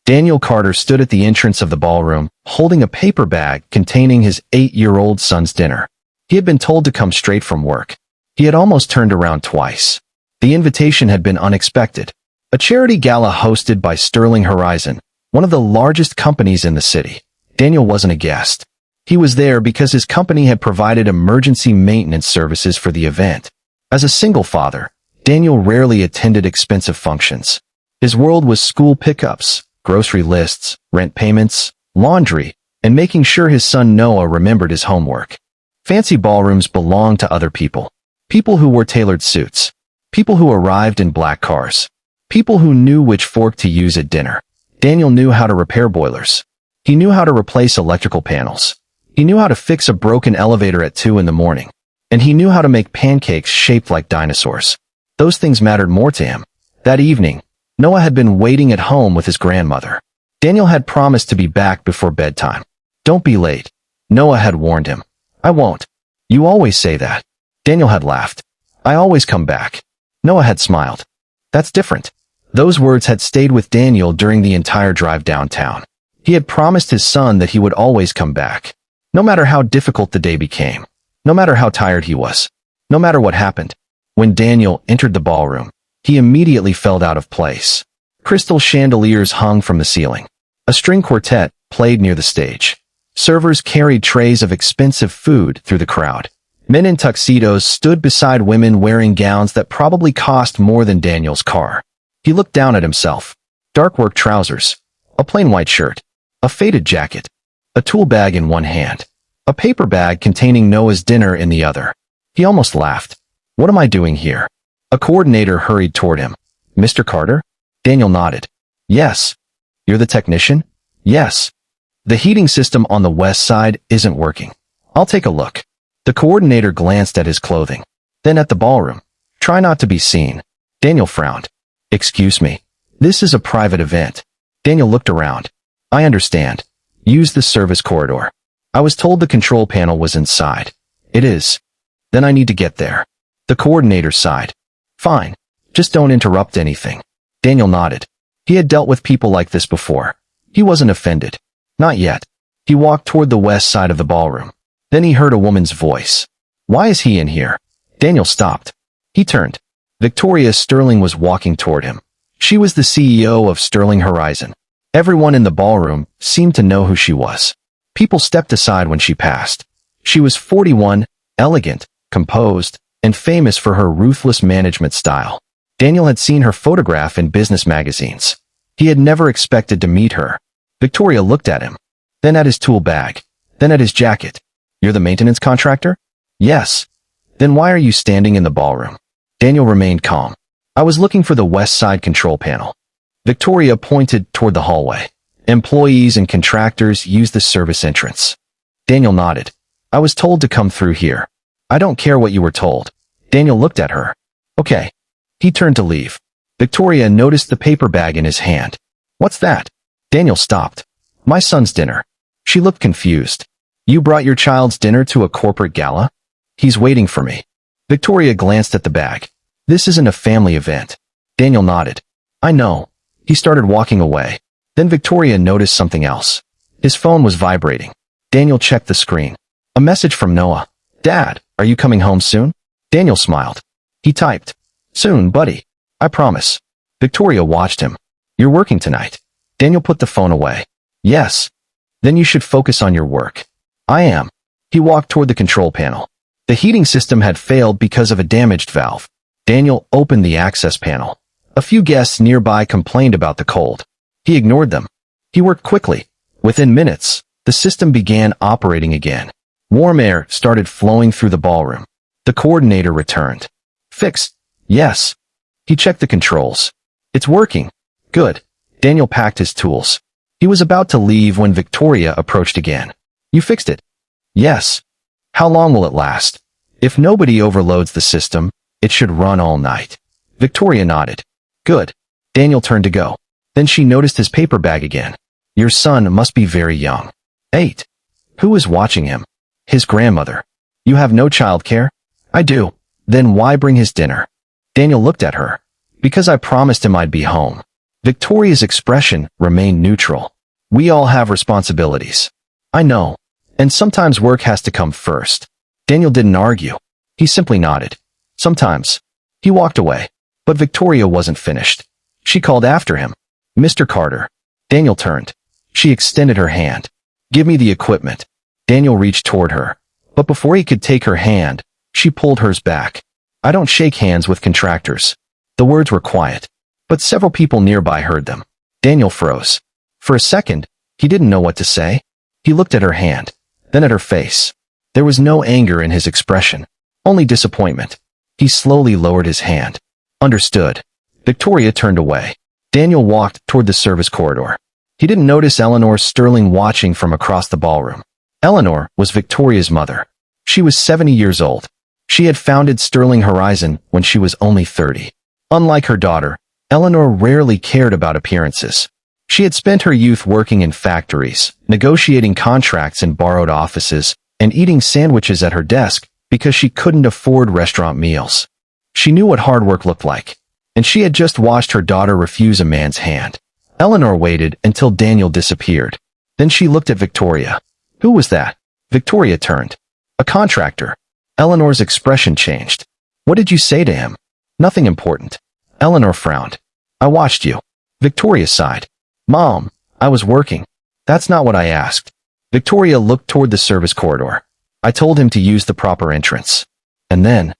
Daniel Carter stood at the entrance of the ballroom, holding a paper bag containing his 8-year-old son's dinner. He had been told to come straight from work. He had almost turned around twice. The invitation had been unexpected. A charity gala hosted by Sterling Horizon, one of the largest companies in the city. Daniel wasn't a guest. He was there because his company had provided emergency maintenance services for the event. As a single father, Daniel rarely attended expensive functions. His world was school pickups, grocery lists, rent payments, laundry, and making sure his son Noah remembered his homework. Fancy ballrooms belonged to other people. People who wore tailored suits. People who arrived in black cars. People who knew which fork to use at dinner. Daniel knew how to repair boilers. He knew how to replace electrical panels. He knew how to fix a broken elevator at 2 in the morning. And he knew how to make pancakes shaped like dinosaurs. Those things mattered more to him. That evening, Noah had been waiting at home with his grandmother. Daniel had promised to be back before bedtime. Don't be late. Noah had warned him. I won't. You always say that. Daniel had laughed. I always come back. Noah had smiled. That's different. Those words had stayed with Daniel during the entire drive downtown. He had promised his son that he would always come back. No matter how difficult the day became. No matter how tired he was. No matter what happened. When Daniel entered the ballroom, he immediately felt out of place. Crystal chandeliers hung from the ceiling. A string quartet played near the stage. Servers carried trays of expensive food through the crowd. Men in tuxedos stood beside women wearing gowns that probably cost more than Daniel's car. He looked down at himself. Dark work trousers. A plain white shirt. A faded jacket. A tool bag in one hand. A paper bag containing Noah's dinner in the other. He almost laughed. What am I doing here? A coordinator hurried toward him. Mr. Carter? Daniel nodded. Yes. You're the technician? Yes. The heating system on the west side isn't working. I'll take a look. The coordinator glanced at his clothing. Then at the ballroom. Try not to be seen. Daniel frowned. Excuse me. This is a private event. Daniel looked around. I understand. Use the service corridor. I was told the control panel was inside. It is. Then I need to get there. The coordinator sighed. Fine. Just don't interrupt anything. Daniel nodded. He had dealt with people like this before. He wasn't offended. Not yet. He walked toward the west side of the ballroom. Then he heard a woman's voice. Why is he in here? Daniel stopped. He turned. Victoria Sterling was walking toward him. She was the CEO of Sterling Horizon. Everyone in the ballroom seemed to know who she was. People stepped aside when she passed. She was 41, elegant, composed, and famous for her ruthless management style. Daniel had seen her photograph in business magazines. He had never expected to meet her. Victoria looked at him, then at his tool bag, then at his jacket. You're the maintenance contractor? Yes. Then why are you standing in the ballroom? Daniel remained calm. I was looking for the west side control panel. Victoria pointed toward the hallway. Employees and contractors use the service entrance. Daniel nodded. I was told to come through here. I don't care what you were told. Daniel looked at her. Okay. He turned to leave. Victoria noticed the paper bag in his hand. What's that? Daniel stopped. My son's dinner. She looked confused. You brought your child's dinner to a corporate gala? He's waiting for me. Victoria glanced at the bag. This isn't a family event. Daniel nodded. I know. He started walking away. Then Victoria noticed something else. His phone was vibrating. Daniel checked the screen. A message from Noah. Dad, are you coming home soon? Daniel smiled. He typed. Soon, buddy. I promise. Victoria watched him. You're working tonight. Daniel put the phone away. Yes. Then you should focus on your work. I am. He walked toward the control panel. The heating system had failed because of a damaged valve. Daniel opened the access panel. A few guests nearby complained about the cold. He ignored them. He worked quickly. Within minutes, the system began operating again. Warm air started flowing through the ballroom. The coordinator returned. Fixed. Yes. He checked the controls. It's working. Good. Daniel packed his tools. He was about to leave when Victoria approached again. You fixed it? Yes. How long will it last? If nobody overloads the system, it should run all night. Victoria nodded. Good. Daniel turned to go. Then she noticed his paper bag again. Your son must be very young. 8. Who is watching him? His grandmother. You have no child care? I do. Then why bring his dinner? Daniel looked at her. Because I promised him I'd be home. Victoria's expression remained neutral. We all have responsibilities. I know. And sometimes work has to come first. Daniel didn't argue. He simply nodded. Sometimes. He walked away. But Victoria wasn't finished. She called after him. Mr. Carter. Daniel turned. She extended her hand. Give me the equipment. Daniel reached toward her. But before he could take her hand, she pulled hers back. I don't shake hands with contractors. The words were quiet, but several people nearby heard them. Daniel froze. For a second, he didn't know what to say. He looked at her hand, then at her face. There was no anger in his expression, only disappointment. He slowly lowered his hand. Understood. Victoria turned away. Daniel walked toward the service corridor. He didn't notice Eleanor Sterling watching from across the ballroom. Eleanor was Victoria's mother. She was 70 years old. She had founded Sterling Horizon when she was only 30. Unlike her daughter, Eleanor rarely cared about appearances. She had spent her youth working in factories, negotiating contracts in borrowed offices, and eating sandwiches at her desk because she couldn't afford restaurant meals. She knew what hard work looked like, and she had just watched her daughter refuse a man's hand. Eleanor waited until Daniel disappeared. Then she looked at Victoria. Who was that? Victoria turned. A contractor. Eleanor's expression changed. What did you say to him? Nothing important. Eleanor frowned. I watched you. Victoria sighed. Mom, I was working. That's not what I asked. Victoria looked toward the service corridor. I told him to use the proper entrance. And then,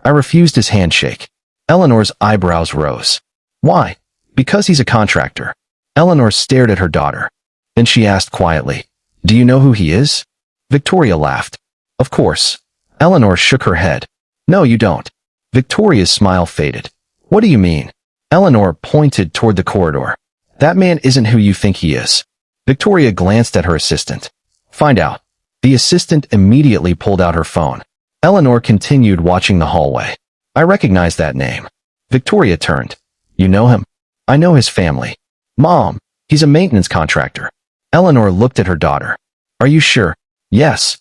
I refused his handshake. Eleanor's eyebrows rose. Why? Because he's a contractor. Eleanor stared at her daughter. Then she asked quietly, Do you know who he is? Victoria laughed. Of course. Eleanor shook her head. No, you don't. Victoria's smile faded. What do you mean? Eleanor pointed toward the corridor. That man isn't who you think he is. Victoria glanced at her assistant. Find out. The assistant immediately pulled out her phone. Eleanor continued watching the hallway. I recognize that name. Victoria turned. You know him? I know his family. Mom, he's a maintenance contractor. Eleanor looked at her daughter. Are you sure? Yes.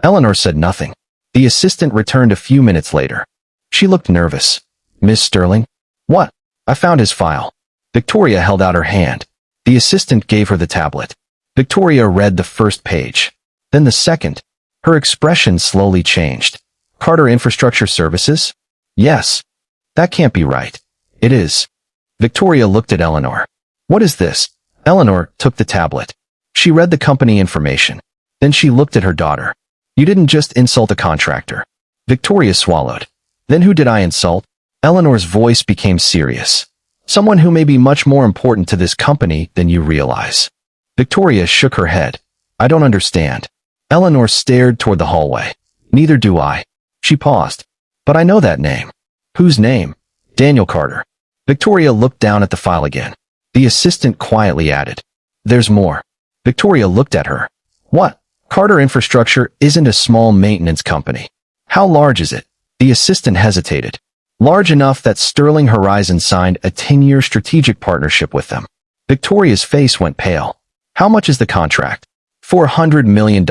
Eleanor said nothing. The assistant returned a few minutes later. She looked nervous. Miss Sterling? What? I found his file. Victoria held out her hand. The assistant gave her the tablet. Victoria read the first page. Then the second. Her expression slowly changed. Carter Infrastructure Services? Yes. That can't be right. It is. Victoria looked at Eleanor. What is this? Eleanor took the tablet. She read the company information. Then she looked at her daughter. You didn't just insult a contractor. Victoria swallowed. Then who did I insult? Eleanor's voice became serious. Someone who may be much more important to this company than you realize. Victoria shook her head. I don't understand. Eleanor stared toward the hallway. Neither do I. She paused. But I know that name. Whose name? Daniel Carter. Victoria looked down at the file again. The assistant quietly added. There's more. Victoria looked at her. What? Carter Infrastructure isn't a small maintenance company. How large is it? The assistant hesitated. Large enough that Sterling Horizon signed a 10-year strategic partnership with them. Victoria's face went pale. How much is the contract? $400 million.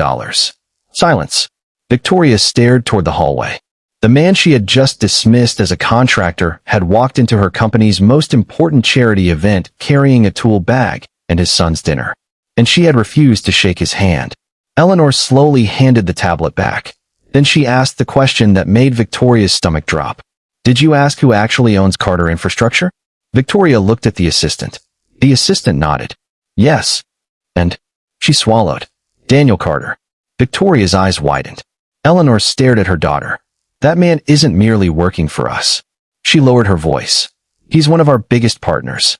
Silence. Victoria stared toward the hallway. The man she had just dismissed as a contractor had walked into her company's most important charity event carrying a tool bag and his son's dinner. And she had refused to shake his hand. Eleanor slowly handed the tablet back. Then she asked the question that made Victoria's stomach drop. Did you ask who actually owns Carter Infrastructure? Victoria looked at the assistant. The assistant nodded. Yes. And? She swallowed. Daniel Carter. Victoria's eyes widened. Eleanor stared at her daughter. That man isn't merely working for us. She lowered her voice. He's one of our biggest partners.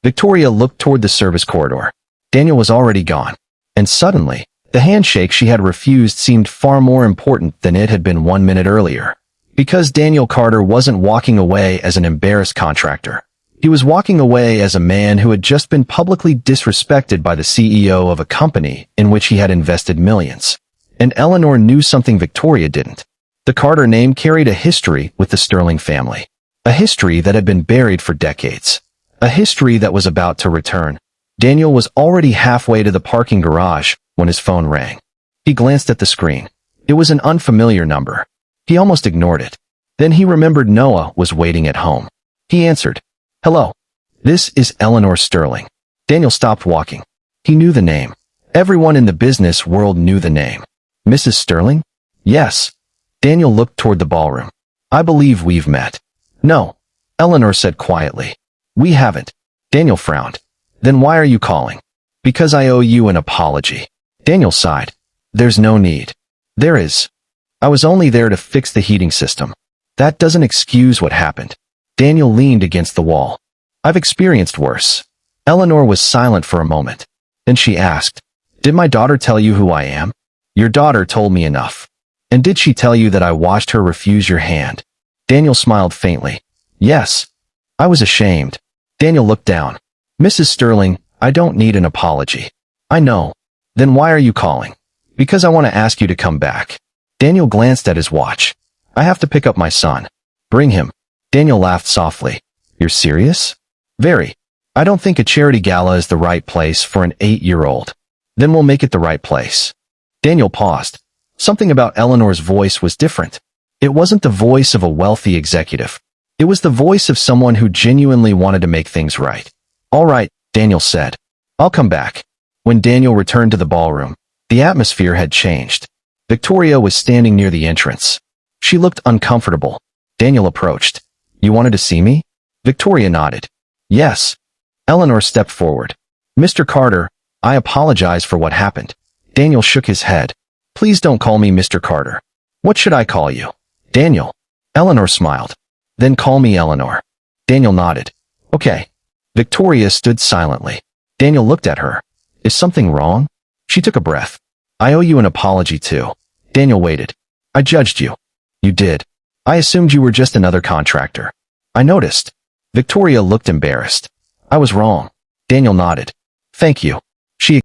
Victoria looked toward the service corridor. Daniel was already gone. And suddenly, the handshake she had refused seemed far more important than it had been 1 minute earlier. Because Daniel Carter wasn't walking away as an embarrassed contractor. He was walking away as a man who had just been publicly disrespected by the CEO of a company in which he had invested millions. And Eleanor knew something Victoria didn't. The Carter name carried a history with the Sterling family. A history that had been buried for decades. A history that was about to return. Daniel was already halfway to the parking garage when his phone rang. He glanced at the screen. It was an unfamiliar number. He almost ignored it. Then he remembered Noah was waiting at home. He answered. Hello. This is Eleanor Sterling. Daniel stopped walking. He knew the name. Everyone in the business world knew the name. Mrs. Sterling? Yes. Daniel looked toward the ballroom. I believe we've met. No. Eleanor said quietly. We haven't. Daniel frowned. Then why are you calling? Because I owe you an apology. Daniel sighed. There's no need. There is. I was only there to fix the heating system. That doesn't excuse what happened. Daniel leaned against the wall. I've experienced worse. Eleanor was silent for a moment. Then she asked, Did my daughter tell you who I am? Your daughter told me enough. And did she tell you that I watched her refuse your hand? Daniel smiled faintly. Yes. I was ashamed. Daniel looked down. Mrs. Sterling, I don't need an apology. I know. Then why are you calling? Because I want to ask you to come back. Daniel glanced at his watch. I have to pick up my son. Bring him. Daniel laughed softly. You're serious? Very. I don't think a charity gala is the right place for an 8-year-old. Then we'll make it the right place. Daniel paused. Something about Eleanor's voice was different. It wasn't the voice of a wealthy executive. It was the voice of someone who genuinely wanted to make things right. All right, Daniel said. I'll come back. When Daniel returned to the ballroom, the atmosphere had changed. Victoria was standing near the entrance. She looked uncomfortable. Daniel approached. You wanted to see me? Victoria nodded. Yes. Eleanor stepped forward. Mr. Carter, I apologize for what happened. Daniel shook his head. Please don't call me Mr. Carter. What should I call you? Daniel. Eleanor smiled. Then call me Eleanor. Daniel nodded. Okay. Victoria stood silently. Daniel looked at her. Is something wrong? She took a breath. I owe you an apology too. Daniel waited. I judged you. You did. I assumed you were just another contractor. I noticed. Victoria looked embarrassed. I was wrong. Daniel nodded. Thank you. She